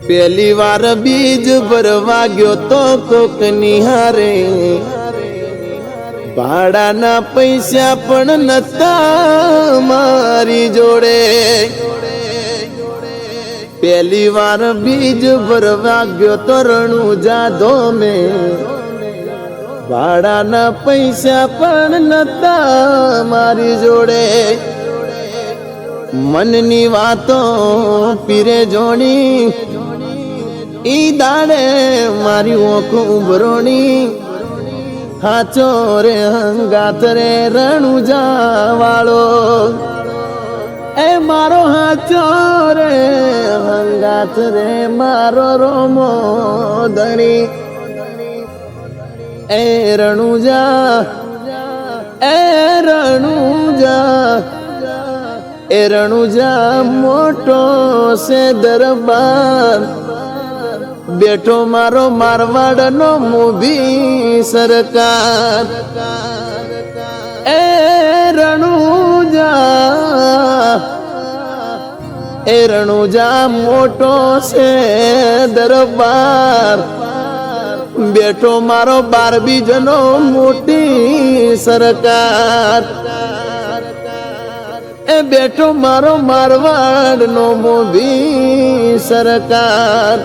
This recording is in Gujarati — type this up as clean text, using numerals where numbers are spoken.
પહેલી વાર બીજ ભરવા ગયો તો કોક નિહારે, ભાડાના પૈસા પણ નતા મારી જોડે. પહેલી વાર બીજ ભરવા ગયો તો રણુજા ધોમે, ભાડાના પૈસા પણ નતા મારી જોડે. મનની વાતો પીરે જોણી, ઈ દાડે મારી ઓખો ઉભરોણી. હાચો રે હંગાત રે રણુજા વાળો, એ મારો હાચો રે હંગાત રે મારો રોમો ધણી. એ રણુજા, એ રણુજા, એ રણુજા મોટો છે દરબાર, બેઠો મારો મારવાડનો મોભી સરકાર. એ રણુજા, એ રણુજા મોટો છે દરબાર, બેઠો મારો 12 બીજનો મોટી સરકાર. એ બેઠો મારો મારવાડનો મોભી સરકાર.